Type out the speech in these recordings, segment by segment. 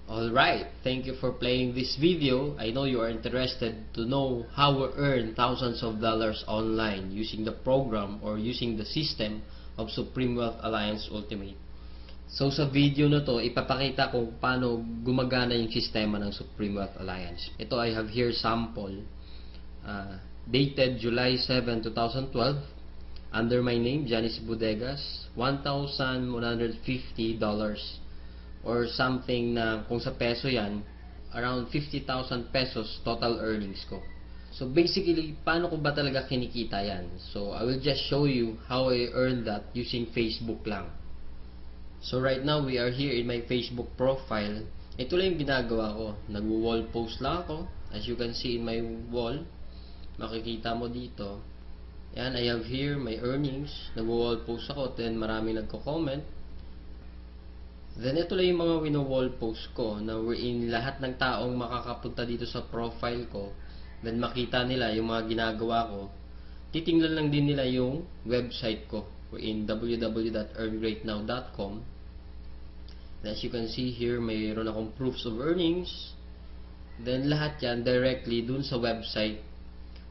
Alright, thank you for playing this video. I know you are interested to know how we earn thousands of dollars online using the program or using the system of Supreme Wealth Alliance Ultimate. So sa video na to, ipapakita ko paano gumagana yung sistema ng Supreme Wealth Alliance. Ito I have here sample dated July 7, 2012 under my name, Janice Bodegas, $1,150 or something na kung sa peso yan, around 50,000 pesos total earnings ko. So basically, paano ko ba talaga kinikita yan? So I will just show you how I earned that using Facebook lang. So right now, we are here in my Facebook profile. Ito lang yung ginagawa ko. Nag-wall post lang ako. As you can see in my wall, makikita mo dito. Yan, I have here my earnings. Nag-wall post ako, then maraming nagko-comment. Then ito lang yung mga wino-wall post ko na wherein lahat ng taong makakapunta dito sa profile ko, then makita nila yung mga ginagawa ko. Titingnan lang din nila yung website ko wherein www.earngreatnow.com. As you can see here, mayroon akong proofs of earnings. Then lahat yan directly dun sa website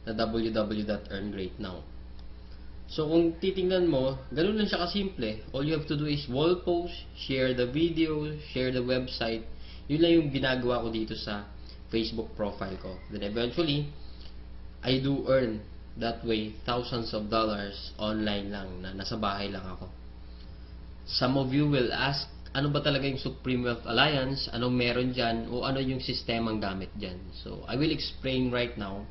na www.earngreatnow. So kung titingnan mo, ganun lang siya kasimple. All you have to do is wall post, share the video, share the website. Yun lang yung ginagawa ko dito sa Facebook profile ko. Then eventually, I do earn that way thousands of dollars online lang na nasa bahay lang ako. Some of you will ask, ano ba talaga yung Supreme Wealth Alliance? Anong meron dyan? O ano yung sistemang gamit dyan? So I will explain right now.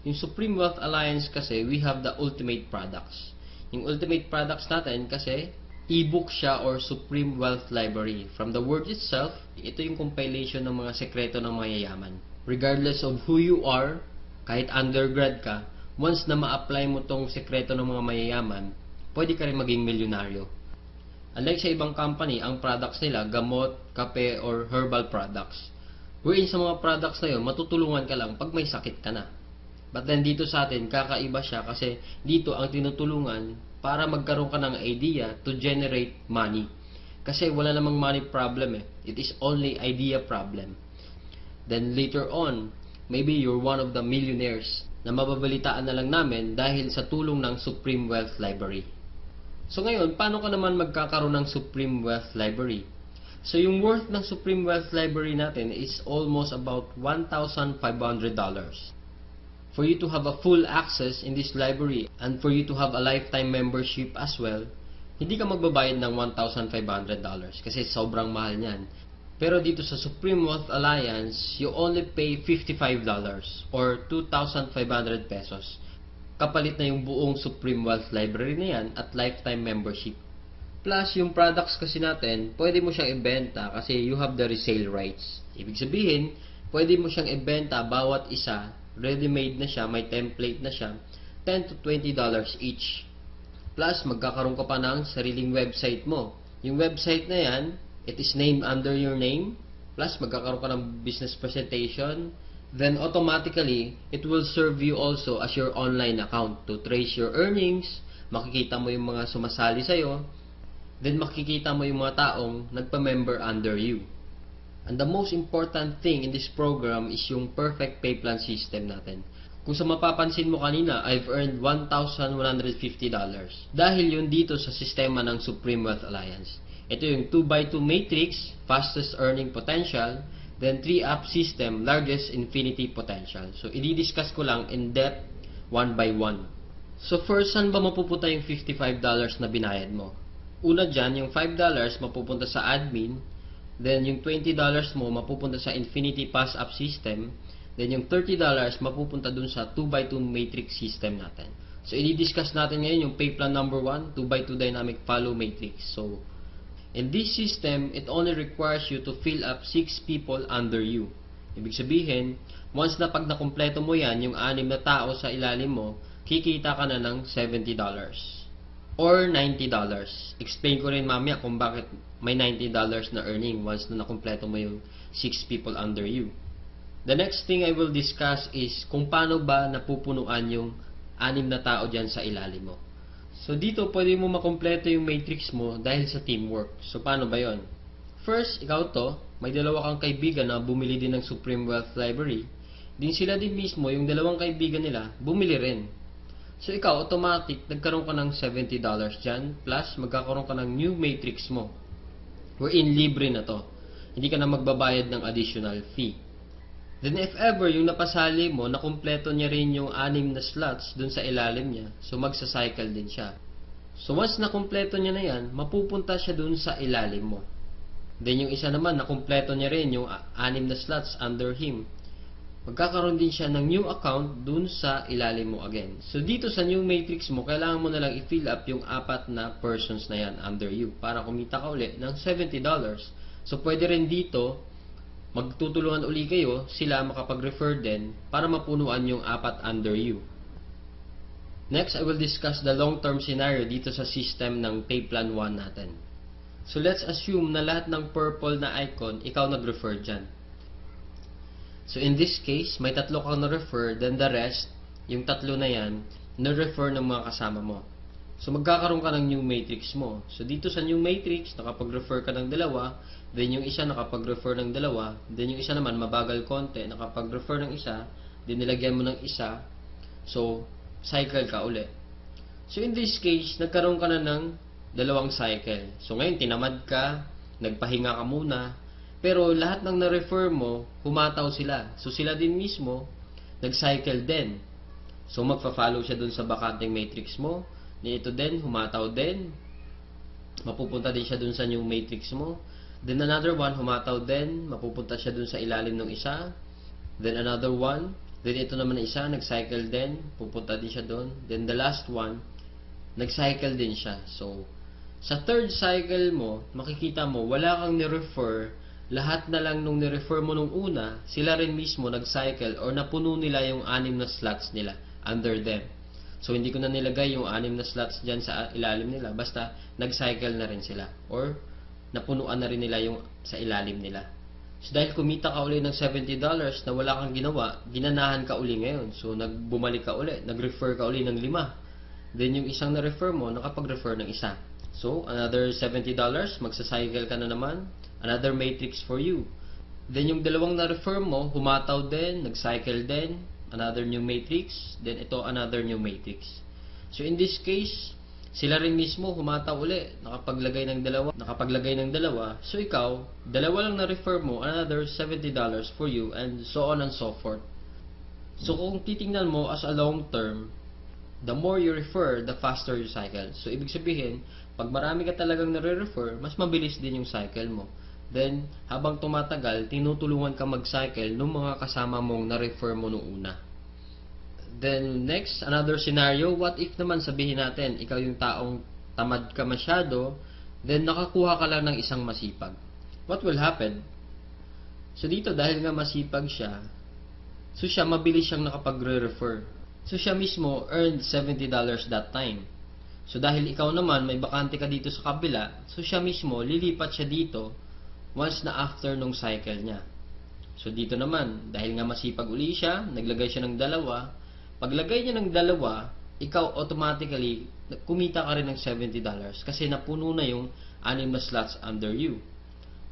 Yung Supreme Wealth Alliance kasi, we have the ultimate products. Yung ultimate products natin kasi, e-book siya or Supreme Wealth Library. From the word itself, ito yung compilation ng mga sekreto ng mayayaman. Regardless of who you are, kahit undergrad ka, once na ma-apply mo tong sekreto ng mga mayayaman, pwede ka rin maging milyonaryo. Unlike sa ibang company, ang products nila, gamot, kape, or herbal products. Wherein sa mga products na yun, matutulungan ka lang pag may sakit ka na. But then dito sa atin, kakaiba siya kasi dito ang tinutulungan para magkaroon ka ng idea to generate money. Kasi wala namang money problem eh. It is only idea problem. Then later on, maybe you're one of the millionaires na mababalitaan na lang namin dahil sa tulong ng Supreme Wealth Library. So ngayon, paano ka naman magkakaroon ng Supreme Wealth Library? So yung worth ng Supreme Wealth Library natin is almost about $1,500. For you to have a full access in this library and for you to have a lifetime membership as well, hindi ka magbabayad ng $1,500 kasi sobrang mahal niyan. Pero dito sa Supreme Wealth Alliance, you only pay $55 or 2,500 pesos. Kapalit na yung buong Supreme Wealth Library na yan at lifetime membership. Plus, yung products kasi natin, pwede mo siyang ibenta kasi you have the resale rights. Ibig sabihin, pwede mo siyang ibenta bawat isa. Ready-made na siya, may template na siya, $10 to $20 each. Plus, magkakaroon ka pa ng sariling website mo. Yung website na yan, it is named under your name. Plus, magkakaroon ka ng business presentation. Then, automatically, it will serve you also as your online account to trace your earnings. Makikita mo yung mga sumasali sa'yo. Then, makikita mo yung mga taong nagpa-member under you. And the most important thing in this program is yung perfect pay plan system natin. Kung sa mapapansin mo kanina, I've earned $1,150. Dahil yun dito sa sistema ng Supreme Wealth Alliance. Ito yung 2x2 matrix, fastest earning potential, then 3-up system, largest infinity potential. So, i-discuss ko lang in depth, one by one. So, first, saan ba mapupunta yung $55 na binayad mo? Una dyan, yung $5 mapupunta sa admin. Then, yung $20 mo mapupunta sa Infinity Pass-Up System. Then, yung $30 mapupunta dun sa 2x2 Matrix System natin. So, i-discuss natin ngayon yung pay plan number 1, 2x2 Dynamic Follow Matrix. So, in this system, it only requires you to fill up 6 people under you. Ibig sabihin, once na pag nakumpleto mo yan, yung 6 na tao sa ilalim mo, kikita ka na ng $70. Or $90. Explain ko rin mamaya kung bakit may $90 na earning once na nakumpleto mo yung 6 people under you. The next thing I will discuss is kung paano ba napupunuan yung 6 na tao dyan sa ilalim mo. So dito pwede mo makumpleto yung matrix mo dahil sa teamwork. So paano ba yon? First, ikaw to, may dalawa kang kaibigan na bumili din ng Supreme Wealth Library, din sila din mismo, yung dalawang kaibigan nila, bumili rin. So ikaw, automatic, nagkaroon ka ng $70 dyan, plus magkakaroon ka ng new matrix mo. Wherein libre na to. Hindi ka na magbabayad ng additional fee. Then if ever, yung napasali mo, nakumpleto niya rin yung 6 na slots dun sa ilalim niya, so magsa-cycle din siya. So once nakumpleto niya na yan, mapupunta siya dun sa ilalim mo. Then yung isa naman, nakumpleto niya rin yung 6 na slots under him. Magkakaroon din siya ng new account dun sa ilalim mo again. So dito sa new matrix mo, kailangan mo na lang i-fill up yung 4 na persons na yan under you para kumita ka uli ng $70. So pwede rin dito, magtutulungan uli kayo, sila makapag-refer din para mapunuan yung 4 under you. Next, I will discuss the long-term scenario dito sa system ng pay plan 1 natin. So let's assume na lahat ng purple na icon, ikaw nag-refer dyan. So in this case, may 3 kang na-refer, then the rest, yung 3 na yan, na-refer ng mga kasama mo. So magkakaroon ka ng new matrix mo. So dito sa new matrix, nakapag-refer ka ng 2, then yung isa nakapag-refer ng 2, then yung isa naman mabagal konti, nakapag-refer ng isa, then nilagyan mo ng isa, so cycle ka uli. So in this case, nagkaroon ka na ng 2 cycle. So ngayon, tinamad ka, nagpahinga ka muna, pero lahat ng na-refer mo, humataw sila. So sila din mismo, nag-cycle din. So magpa-follow siya dun sa bakanting matrix mo, ito din, humataw din, mapupunta din siya dun sa new matrix mo. Then another one, humataw din, mapupunta siya dun sa ilalim ng isa. Then another one, then ito naman na isa, nag-cycle din, pupunta din siya dun. Then the last one, nag-cycle din siya. So sa third cycle mo, makikita mo, wala kang ni-refer, lahat na lang nung ni-refer mo nung una, sila rin mismo nag-cycle or napuno nila yung 6 na slots nila under them. So hindi ko na nilagay yung 6 na slots dyan sa ilalim nila, basta nag-cycle na rin sila or napunuan na rin nila yung sa ilalim nila. So dahil kumita ka uli ng $70 na wala kang ginawa, ginanahan ka uli ngayon. So bumalik ka uli, nag-refer ka uli ng 5. Then yung isang na-refer mo, nakapag-refer ng isa. So another $70, magsa-cycle ka na naman. Another matrix for you. Then yung 2 na-refer mo, humataw din, nag-cycle din, another new matrix, then ito another new matrix. So in this case, sila rin mismo humataw uli, nakapaglagay ng 2, so ikaw, 2 lang na-refer mo, another $70 for you, and so on and so forth. So kung titingnan mo as a long term, the more you refer, the faster you cycle. So ibig sabihin, pag marami ka talagang nare-refer, mas mabilis din yung cycle mo. Then, habang tumatagal, tinutulungan ka mag-cycle ng mga kasama mong na-refer mo noong una. Then, next, another scenario, what if naman sabihin natin, ikaw yung taong tamad ka masyado, then nakakuha ka lang ng isang masipag. What will happen? So dito, dahil nga masipag siya, so siya, mabilis siyang nakapagre-refer. So siya mismo earned $70 that time. So dahil ikaw naman, may bakante ka dito sa kabila, so siya mismo, lilipat siya dito, once na after nung cycle niya. So dito naman, dahil nga masipag uli siya, naglagay siya ng 2. Paglagay niya ng 2, ikaw automatically, kumita ka rin ng $70 kasi napuno na yung 6 na slots under you.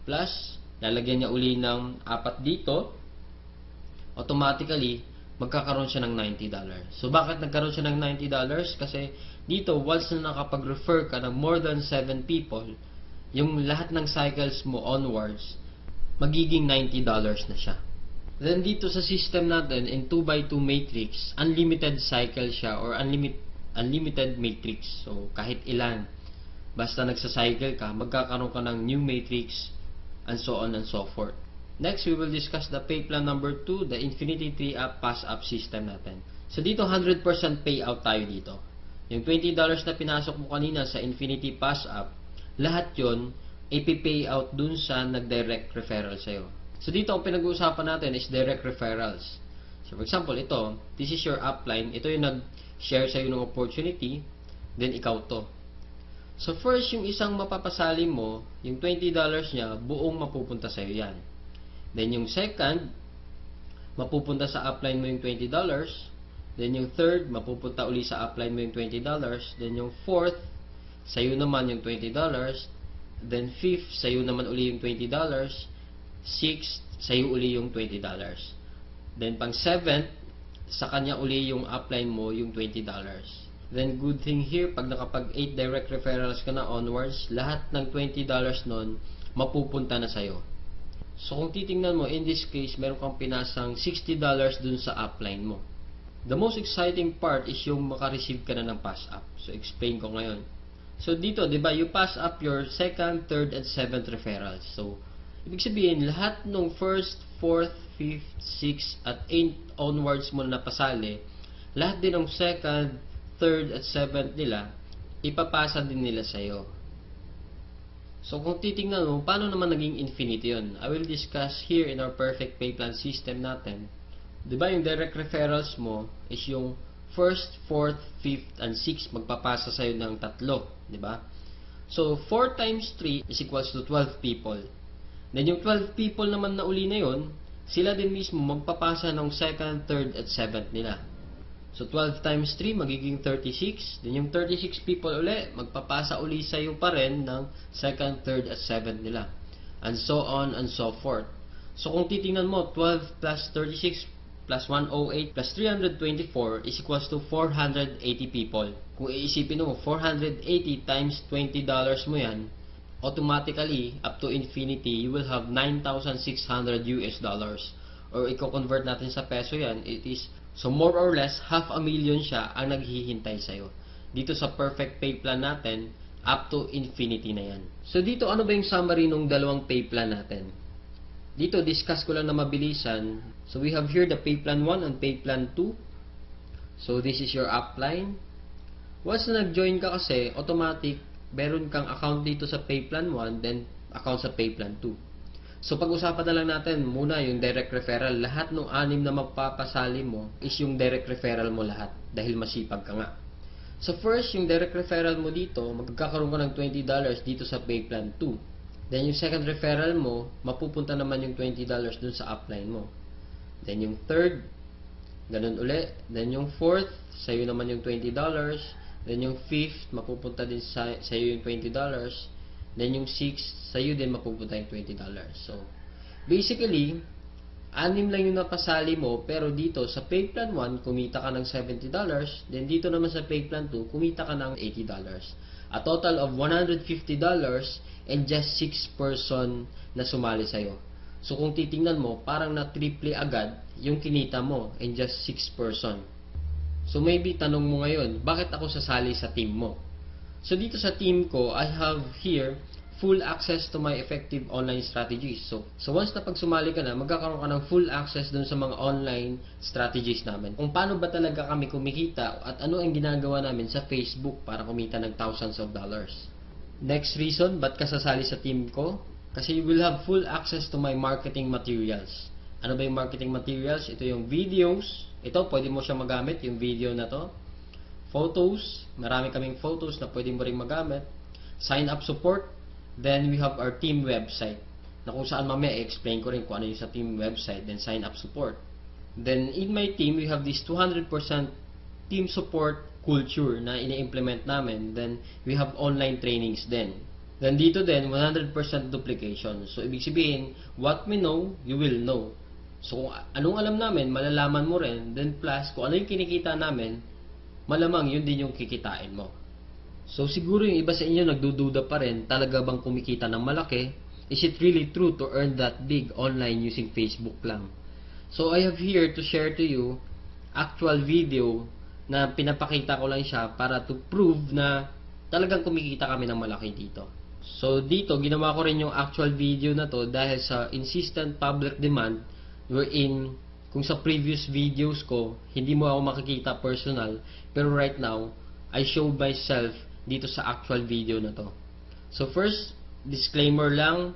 Plus, lalagyan niya uli ng 4 dito, automatically, magkakaroon siya ng $90. So bakit nagkaroon siya ng $90? Kasi dito, once na nakapag-refer ka ng more than 7 people, yung lahat ng cycles mo onwards, magiging $90 na siya. Then dito sa system natin, in 2x2 matrix, unlimited cycle siya or unlimited matrix. So kahit ilan, basta nagsa-cycle ka, magkakaroon ka ng new matrix, and so on and so forth. Next, we will discuss the pay plan number 2, the Infinity 3-up pass-up system natin. So dito, 100% payout tayo dito. Yung $20 na pinasok mo kanina sa Infinity pass-up, lahat yon ipipay out dun sa nag-direct referral sa'yo. So dito, ang pinag-uusapan natin is direct referrals. So for example, ito, this is your upline. Ito yung nag-share sa'yo ng opportunity, then ikaw to. So first, yung isang mapapasali mo, yung $20 niya, buong mapupunta sa'yo yan. Then yung second, mapupunta sa upline mo yung $20. Then yung third, mapupunta uli sa upline mo yung $20. Then yung fourth, sa'yo naman yung $20. Then fifth, sa'yo naman uli yung $20. 6th, sa'yo uli yung $20. Then, pang 7th, sa kanya uli yung upline mo yung $20. Then, good thing here, pag nakapag 8 direct referrals ka na onwards, lahat ng $20 nun, mapupunta na sa'yo. So, kung titingnan mo, in this case, meron kang pinasang $60 dun sa upline mo. The most exciting part is yung makareceive ka na ng pass up. So, explain ko ngayon. So, dito, di ba, you pass up your 2nd, 3rd, and 7th referrals. So, ibig sabihin, lahat ng 1st, 4th, 5th, 6th, at 8th onwards mo na pasali, lahat din ng 2nd, 3rd, at 7th nila, ipapasa din nila sa'yo. So, kung titingnan mo, paano naman naging infinite yun? I will discuss here in our perfect pay plan system natin. Diba yung direct referrals mo is yung 1st, 4th, 5th, and 6th magpapasa sa'yo ng 3. Diba? So, 4 times 3 is equals to 12 people. Then, yung 12 people naman na uli na yun, sila din mismo magpapasa ng 2nd, 3rd, at 7th nila. So, 12 times 3 magiging 36. Then, yung 36 people uli, magpapasa uli sa'yo pa rin ng 2nd, 3rd, at 7th nila. And so on and so forth. So, kung titingnan mo, 12 plus 36 plus 108 plus 324 is equals to 480 people. Kung iisipin mo, 480 times $20 mo yan, automatically, up to infinity, you will have 9,600 US dollars. Or i-convert natin sa peso yan, it is, so more or less, 500,000 siya ang naghihintay sa'yo. Dito sa perfect pay plan natin, up to infinity na yan. So dito, ano ba yung summary ng dalawang pay plan natin? Dito, discuss ko lang na mabilisan. So, we have here the pay plan 1 and pay plan 2. So, this is your upline. Once na nag-join ka kasi, automatic, meron kang account dito sa pay plan 1, then account sa pay plan 2. So, pag-usapan na lang natin muna yung direct referral. Lahat ng 6 na magpapasali mo is yung direct referral mo lahat dahil masipag ka nga. So, first, yung direct referral mo dito, magkakaroon ka ng $20 dito sa pay plan 2. Then, yung second referral mo, mapupunta naman yung $20 dun sa upline mo. Then, yung third, ganun uli. Then, yung fourth, sa'yo naman yung $20. Then, yung fifth, mapupunta din sa'yo yung $20. Then, yung sixth, sa'yo din mapupunta yung $20. So, basically, 6 lang yung napasali mo, pero dito sa pay plan 1, kumita ka ng $70. Then, dito naman sa pay plan 2, kumita ka ng $80. A total of $150 and just 6 person na sumali sa'yo. So, kung titingnan mo, parang na-triple agad yung kinita mo and just 6 person. So, maybe tanong mo ngayon, bakit ako sasali sa team mo? So, dito sa team ko, I have here full access to my effective online strategies. So once na pag sumali ka na, magkakaroon ka ng full access dun sa mga online strategies namin. Kung paano ba talaga kami kumikita at ano ang ginagawa namin sa Facebook para kumita ng thousands of dollars. Next reason, ba't ka sasali sa team ko? Kasi you will have full access to my marketing materials. Ano ba yung marketing materials? Ito yung videos. Ito, pwede mo siya magamit, yung video na to. Photos. Marami kaming photos na pwede mo rin magamit. Sign up support. Then, we have our team website. Na kung saan mamaya, i-explain ko rin kung ano yung sa team website. Then, sign up support. Then, in my team, we have this 200% team support culture na ini-implement namin. Then, we have online trainings din. Then, dito din, 100% duplication. So, ibig sabihin, what we know, you will know. So, kung anong alam namin, malalaman mo rin. Then, plus, kung ano yung kinikita namin, malamang yun din yung kikitain mo. So, siguro yung iba sa inyo nagdududa pa rin, talaga bang kumikita ng malaki? Is it really true to earn that big online using Facebook lang? So, I have here to share to you actual video na pinapakita ko lang siya para to prove na talagang kumikita kami ng malaki dito. So, dito, ginawa ko rin yung actual video na to dahil sa insistent public demand wherein kung sa previous videos ko, hindi mo ako makikita personal, pero right now, I show myself dito sa actual video na to. So, first, disclaimer lang,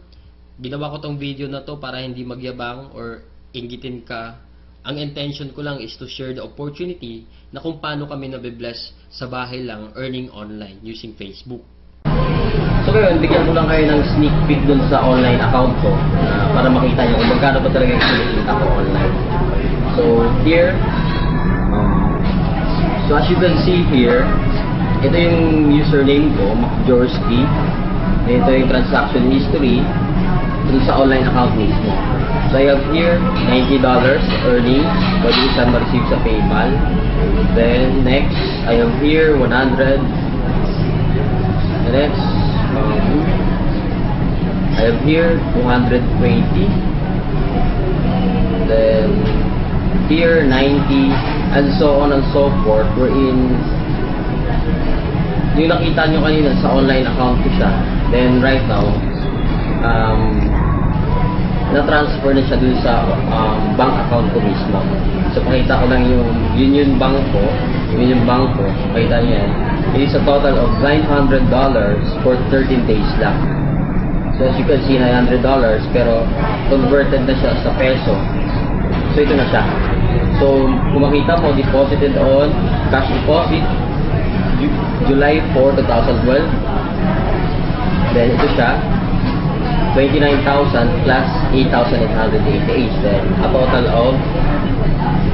ginawa ko tong video na to para hindi magyabang or inggitin ka. Ang intention ko lang is to share the opportunity na kung paano kami nabibless sa bahay lang earning online using Facebook. So ngayon, bigyan ko lang kayo ng sneak peek dun sa online account ko para makita nyo kung magkano ba talaga yung kinikita ko online. So here, so as you can see here, ito yung username ko, MacJorsky. Ito yung transaction history. dun sa online account mismo. So I have here $90 earnings. Pwede siya ma-receive sa PayPal. Then next, I have here 100. And next, I have here 220. Then here 90, and so on and so forth. We're in yung nakita nyo kanina sa online account ko siya. Then right now, na-transfer na siya dun sa bank account ko mismo. So pakita ko lang yung bank ko. Pakita nyo yan. It is a total of $900 for 13 days lang. So as you can see, $900, pero converted na siya sa peso. So ito na siya. So kung makita mo, deposited on cash deposit July 4, 2012. Then ito siya, 29,000 plus 8,888. Then a total of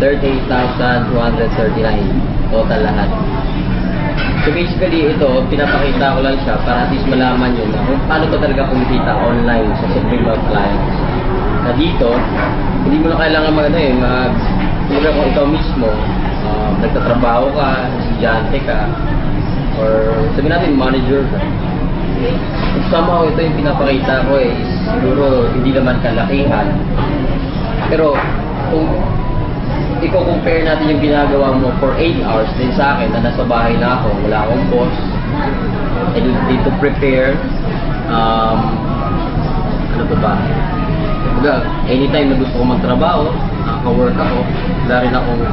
38,239 total lahat. So basically ito, pinapakita ko lang siya para at least malaman nyo na kung paano ko talaga kumikita online sa Supreme Wealth Alliance. Na dito, hindi mo na kailangan kung ikaw mismo, nagtatrabaho ka, estudyante ka, or sabihin natin manager ka. Somehow ito yung pinapakita ko siguro hindi naman kalakihan. Pero kung i-compare natin yung ginagawa mo for 8 hours din sa akin na nasa bahay na ako, wala akong boss, I need to prepare, ano ba? Anytime na gusto ko magtrabaho, naka-work ako, wala rin akong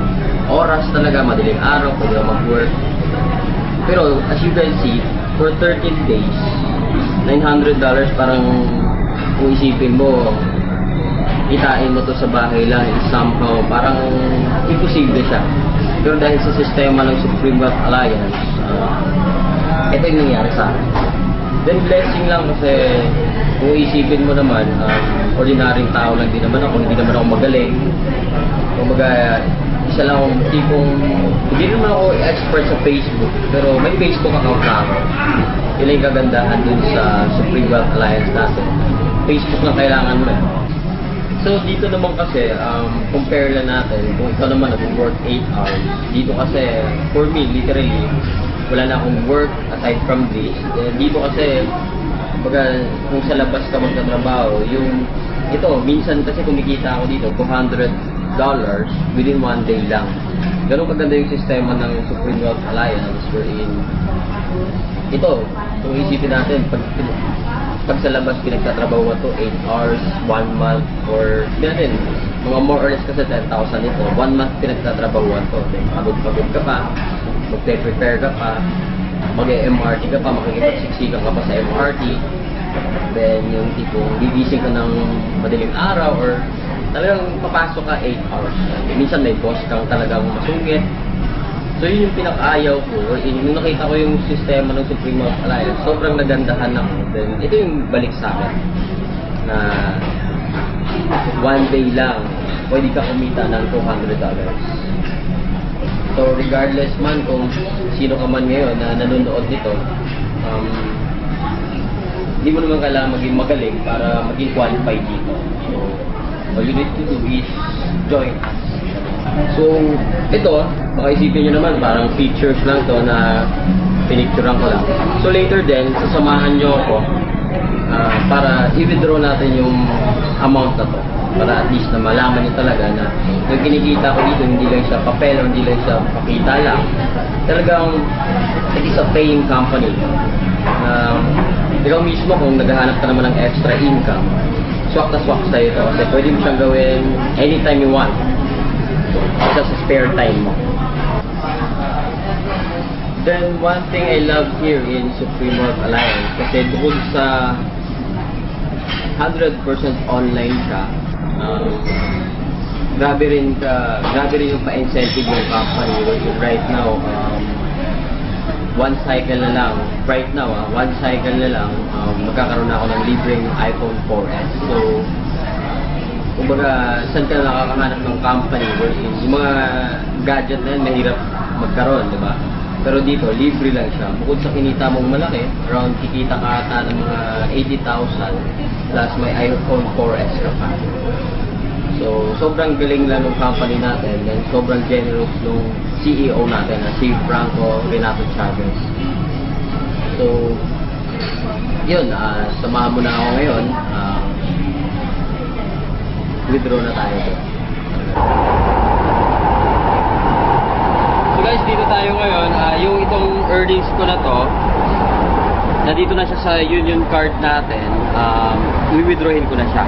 oras talaga, madaling araw, pwede ako mag-work. Pero as you can see, for 13 days, $900 parang kung isipin mo, kitain mo to sa bahay lang, somehow, parang imposible siya. Pero dahil sa sistema ng Supreme Wealth Alliance, ito yung nangyari sa akin. Then blessing lang kasi kung isipin mo naman, ordinaryong tao lang din naman ako, hindi naman ako magaling. Kumbaga, isa lang akong tipong, hindi naman ako expert sa Facebook, pero may Facebook account na ako. Yun yung kagandahan dun sa Supreme Wealth Alliance natin. Facebook lang kailangan mo. So dito naman kasi, compare lang natin, kung ikaw naman nag-work 8 hours, dito kasi, for me, literally, wala na akong work aside from this. Dito kasi, kung sa labas ka magtatrabaho, ito, minsan kasi kumikita ako dito, $200 within 1 day lang. Ganun kaganda yung sistema ng Supreme Wealth Alliance wherein ito, kung isipin natin, pag sa labas pinagtatrabaho mo to 8 hours, 1 month, or natin, mga more or less kasi 10,000 ito, 1 month pinagtatrabaho to. Pagod-pagod ka pa, magpe-prepare ka pa, mag-MRT ka pa, makikipagsiksikan ka pa sa MRT, then yung tipong gigising ka ng madaling araw or talagang papasok ka 8 hours. Minsan may boss kang talagang masungit. So yun yung pinakaayaw ko. Nung nakita ko yung sistema ng Supreme Wealth Alliance, sobrang nagandahan ako. Then ito yung balik sa akin na 1 day lang pwede ka kumita ng $200. So regardless man kung sino ka man ngayon na nanonood nito, hindi mo naman kailangan maging magaling para maging qualified dito. So all you need to do is join us. So ito, baka isipin nyo naman parang features lang to na pinicturean ko lang. So later din, sasamahan nyo ako para i-withdraw natin yung amount na to. Para at least na malaman nyo talaga na yung kinikita ko dito, hindi lang siya papel o hindi lang siya pakita lang. Talagang it is a paying company. Ikaw mismo kung naghahanap ka naman ng extra income, swak na swak sa'yo ito. Kasi pwede mo siyang gawin anytime you want. Isa sa spare time mo. Then one thing I love here in Supreme Wealth Alliance, kasi bukod sa 100% online ka, grabe rin yung pa-incentive yung company. Right now, one cycle na lang, magkakaroon na ako ng libreng iPhone 4S. So, kumbaga, saan ka nakakahanap ng company wherein yung mga gadget na yan, mahirap magkaroon, di ba? Pero dito, libre lang siya. Bukod sa kinita mong malaki, around kikita ka ata ng mga 80,000 plus may iPhone 4 extra pa. So, sobrang galing lang ng company natin and sobrang generous ng CEO natin na si Franco Renato Chavez. So, yun, samahan mo na ako ngayon. Withdraw na tayo. So guys, dito tayo ngayon. Yung itong earnings ko na to, nandito na siya sa Union card natin. I-withdrawin ko na siya.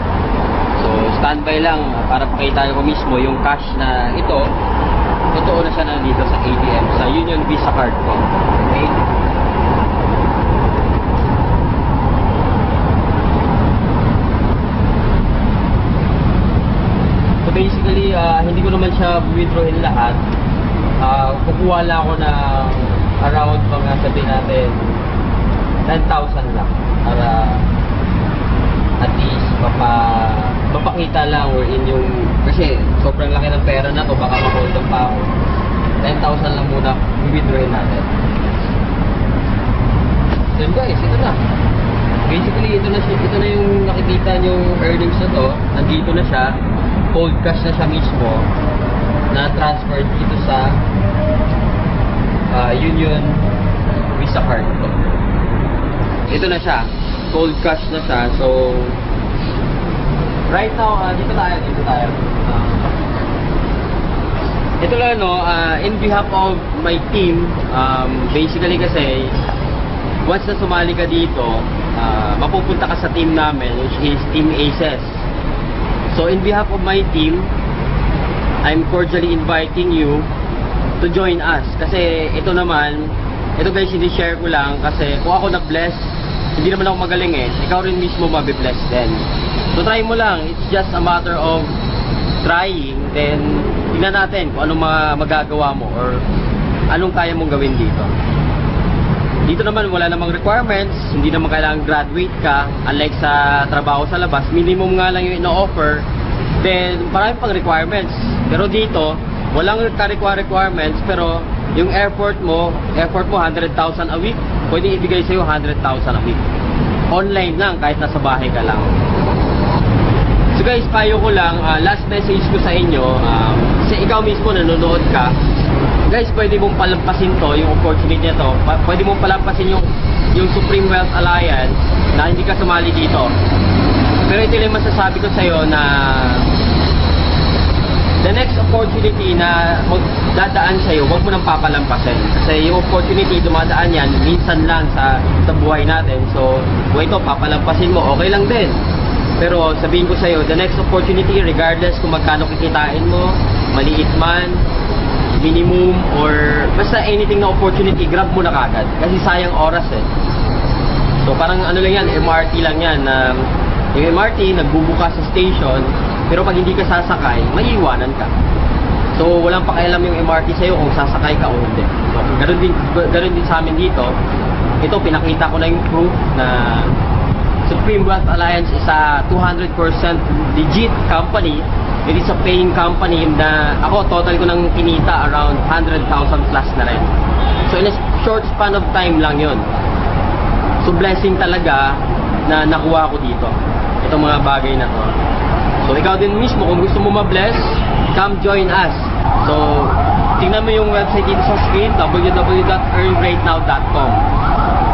So, standby lang para pakita ko mismo yung cash na ito. Totoo na siya nandito sa ATM, sa Union Visa card ko. Okay? So, basically, hindi ko naman siya withdrawin lahat. Kukuha lang ako ng around mga sabihin natin 10,000 lang para at least mapakita lang or in yung kasi sobrang laki ng pera na to, baka ma-hold up pa ako. 10,000 lang muna i-withdrawin natin. Then guys, ito na. Basically, ito na yung nakikita yung earnings na to. Nandito na siya. Cold cash na siya mismo na transferred dito sa Union Visa card ko. Ito na siya. Cold cash na siya. So, right now, dito tayo. Ito lang, no, in behalf of my team, basically kasi, once na sumali ka dito, mapupunta ka sa team namin, which is Team Aces. So, in behalf of my team, I'm cordially inviting you to join us. Kasi ito guys, hindi share ko lang kasi kung ako nag-bless, hindi naman ako magaling eh. Ikaw rin mismo mabibless din. So try mo lang. It's just a matter of trying. Then, tingnan natin kung anong magagawa mo or anong kaya mong gawin dito. Dito naman, wala namang requirements. Hindi naman kailangan graduate ka. Unlike sa trabaho sa labas, minimum nga lang yung ino-offer. Then, marami pang requirements. Pero dito, walang requirements. Pero, yung effort mo 100,000 a week, pwede ibigay sa'yo 100,000 a week. Online lang, kahit nasa bahay ka lang. So guys, payo ko lang, last message ko sa inyo, kasi ikaw mismo nanonood ka, guys, pwede mong palampasin to, yung opportunity na to. Pwede mong palampasin yung Supreme Wealth Alliance na hindi ka sumali dito. Pero ito lang masasabi ko sa'yo na the next opportunity na magdadaan sa'yo, huwag mo nang papalampasin. Kasi yung opportunity, dumadaan yan, minsan lang sa buhay natin. So, kung ito, papalampasin mo, okay lang din. Pero sabihin ko sa'yo, the next opportunity, regardless kung magkano kikitain mo, maliit man, minimum, or basta anything na opportunity, grab mo na kagad. Kasi sayang oras eh. So, parang ano lang yan, MRT lang yan. Yung MRT, nagbubuka sa station, pero pag hindi ka sasakay, maiiwanan ka. So, walang pakialam yung MRT sa'yo kung sasakay ka o hindi. So, ganun din sa amin dito. Ito, pinakita ko na yung proof na Supreme Wealth Alliance is a 200% legit company. It is a paying company na ako, total ko nang kinita around 100,000 plus na rin. So, in a short span of time lang yon. So, blessing talaga na nakuha ko dito. Itong mga bagay na to. So, ikaw din mismo, kung gusto mo ma-bless, come join us. So, tingnan mo yung website dito sa screen, www.earngreatnow.com.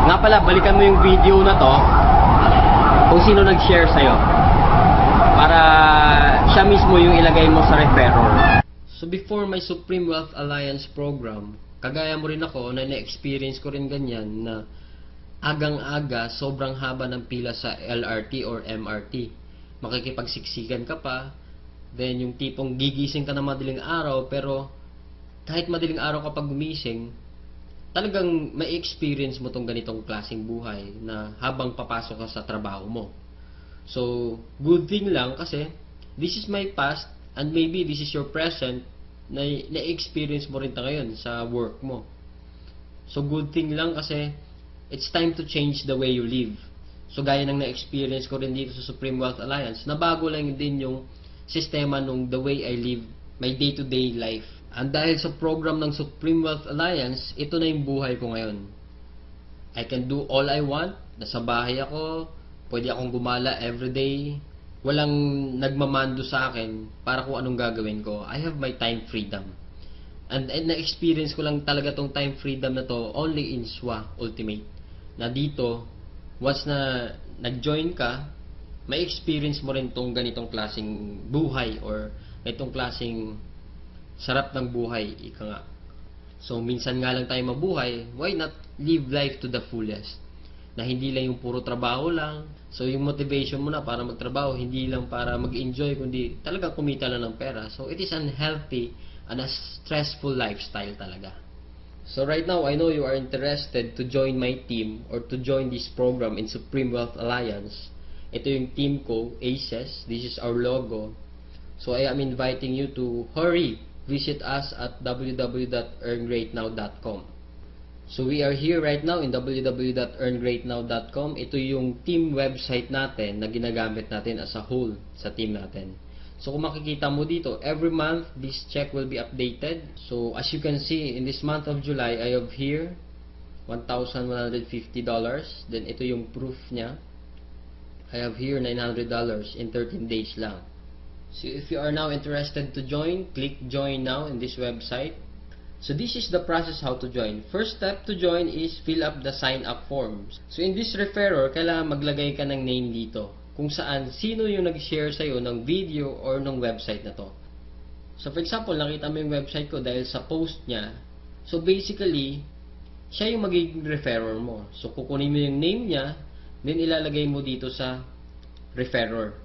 Nga pala, balikan mo yung video na to kung sino nag-share sa'yo. Para siya mismo yung ilagay mo sa referral. So, before my Supreme Wealth Alliance program, kagaya mo rin ako, na na-experience ko rin ganyan na agang-aga, sobrang haba ng pila sa LRT or MRT. Makikipagsiksikan ka pa, then yung tipong gigising ka na madaling araw, pero kahit madaling araw ka pag gumising, talagang may experience mo tong ganitong klaseng buhay na habang papasok ka sa trabaho mo. So, good thing lang kasi this is my past and maybe this is your present na na-experience mo rin ngayon sa work mo. So, good thing lang kasi it's time to change the way you live. So, gaya ng na-experience ko rin dito sa Supreme Wealth Alliance, nabago lang din yung sistema nung the way I live my day-to-day life. And dahil sa program ng Supreme Wealth Alliance, ito na yung buhay ko ngayon. I can do all I want. Nasa bahay ako, pwede akong gumala everyday. Walang nagmamando sa akin para kung anong gagawin ko. I have my time freedom. And na-experience ko lang talaga tong time freedom na to only in SWA Ultimate. Na dito, once na nag-join ka, may experience mo rin tong ganitong klaseng buhay or ganitong klaseng sarap ng buhay, ika nga. So, minsan nga lang tayo mabuhay, why not live life to the fullest? Na hindi lang yung puro trabaho lang. So, yung motivation mo na para magtrabaho, hindi lang para mag-enjoy, kundi talaga kumita lang ng pera. So, it is unhealthy and a stressful lifestyle talaga. So, right now, I know you are interested to join my team or to join this program in Supreme Wealth Alliance. Ito yung team ko, ACES. This is our logo. So, I am inviting you to hurry. Visit us at www.earngreatnow.com. So we are here right now in www.earngreatnow.com. Ito yung team website natin na ginagamit natin as a whole sa team natin. So kung makikita mo dito, every month this check will be updated. So as you can see, in this month of July, I have here $1,150. Then ito yung proof niya. I have here $900 in 13 days lang. So if you are now interested to join, click join now in this website. So this is the process how to join. First step to join is fill up the sign up forms. So in this referrer, kailangan maglagay ka ng name dito kung saan sino yung nag-share sa'yo ng video or ng website na to. So for example, nakita mo yung website ko dahil sa post niya. So basically, siya yung magiging referrer mo. So kukunin mo yung name niya, then ilalagay mo dito sa referrer.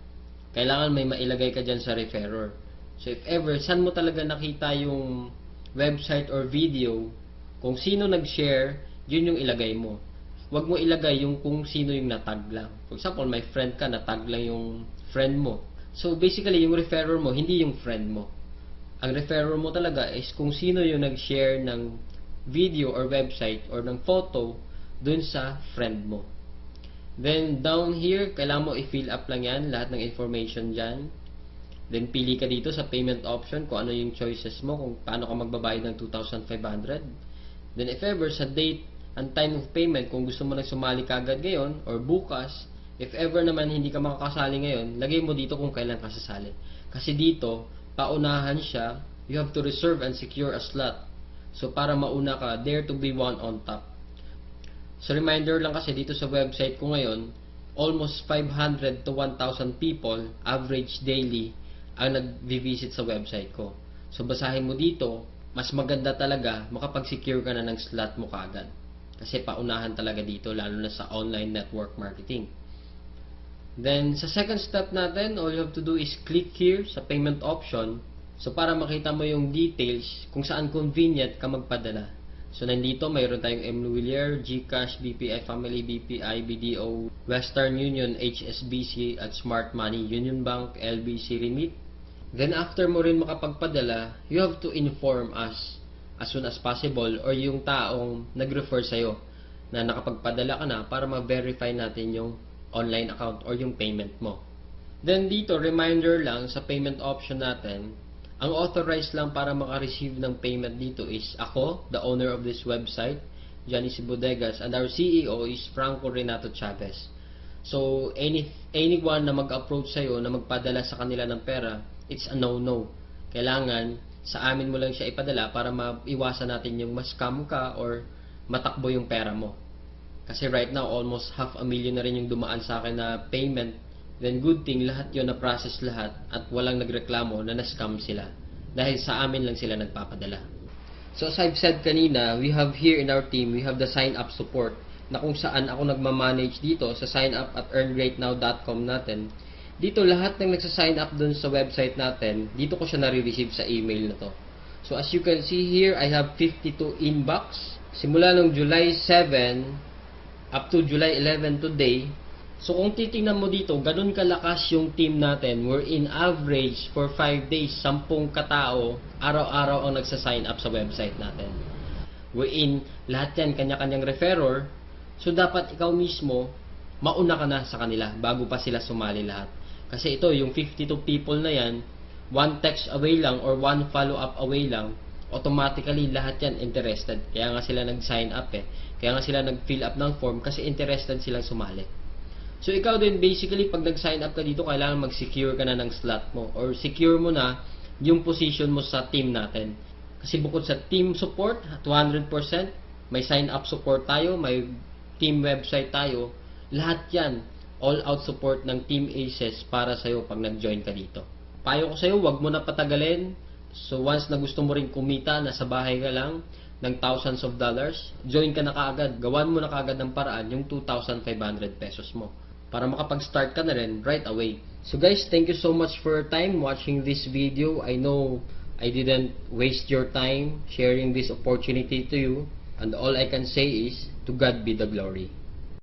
Kailangan may mailagay ka dyan sa referrer. So if ever, saan mo talaga nakita yung website or video, kung sino nag-share, yun yung ilagay mo. Huwag mo ilagay yung kung sino yung natag lang. For example, may friend ka, natag lang yung friend mo. So basically, yung referrer mo, hindi yung friend mo. Ang referrer mo talaga is kung sino yung nag-share ng video or website or ng photo dun sa friend mo. Then, down here, kailangan mo i-fill up lang yan, lahat ng information dyan. Then, pili ka dito sa payment option kung ano yung choices mo, kung paano ka magbabayad ng 2,500. Then, if ever, sa date and time of payment, kung gusto mo na sumali kagad ngayon, or bukas, if ever naman hindi ka makakasali ngayon, lagay mo dito kung kailan ka sasali. Kasi dito, paunahan siya, you have to reserve and secure a slot. So, para mauna ka, dare to be one on top. So reminder lang kasi dito sa website ko ngayon, almost 500 to 1,000 people, average daily, ang nag-visit sa website ko. So basahin mo dito, mas maganda talaga makapag-secure ka na ng slot mo kagad. Kasi paunahan talaga dito, lalo na sa online network marketing. Then sa second step natin, all you have to do is click here sa payment option. So para makita mo yung details kung saan convenient ka magpadala. So, nandito, mayroon tayong MLuilier, GCash, BPI Family, BPI, BDO, Western Union, HSBC, at Smart Money, Union Bank, LBC Remit. Then, after mo rin makapagpadala, you have to inform us as soon as possible or yung taong nag-refer sa'yo na nakapagpadala ka na para ma-verify natin yung online account or yung payment mo. Then, dito, reminder lang sa payment option natin, ang authorized lang para maka-receive ng payment dito is ako, the owner of this website, Johnny C. Bodegas, and our CEO is Franco Renato Chavez. So, anyone na mag-approach sa'yo na magpadala sa kanila ng pera, it's a no-no. Kailangan, sa amin mo lang siya ipadala para maiwasan natin yung ma-scam ka or matakbo yung pera mo. Kasi right now, almost 500,000 na rin yung dumaan sa akin na payment. Then good thing, lahat yun na-process lahat at walang nagreklamo na na-scam sila. Dahil sa amin lang sila nagpapadala. So as I've said kanina, we have here in our team, we have the sign-up support na kung saan ako nagmamanage dito sa sign-up at earngreatnow.com natin. Dito lahat ng nagsa-sign up dun sa website natin, dito ko siya nare-receive sa email na to. So as you can see here, I have 52 inbox. Simula nung July 7 up to July 11 today. So kung titingnan mo dito, ganun kalakas yung team natin. We're in average for 5 days, 10 katao, araw-araw ang nagsa-sign up sa website natin. We're in, lahat yan, kanya-kanyang referrer. So dapat ikaw mismo, mauna ka na sa kanila bago pa sila sumali lahat. Kasi ito, yung 52 people na yan, 1 text away lang or 1 follow-up away lang, automatically lahat yan interested. Kaya nga sila nag-sign up Kaya nga sila nag-fill up ng form kasi interested silang sumali. So ikaw din basically pag nag-sign up ka dito, kailangan mag-secure ka na ng slot mo or secure mo na yung position mo sa team natin. Kasi bukod sa team support 200%, may sign up support tayo, may team website tayo, lahat yan all out support ng Team Aces para sa'yo pag nag-join ka dito. Payo ko sa'yo, wag mo na patagalin. So once na gusto mo rin kumita, nasa bahay ka lang ng thousands of dollars, join ka na kaagad, gawan mo na kaagad ng paraan yung 2,500 pesos mo para makapag-start ka na rin right away. So guys, thank you so much for your time watching this video. I know I didn't waste your time sharing this opportunity to you, and all I can say is to God be the glory.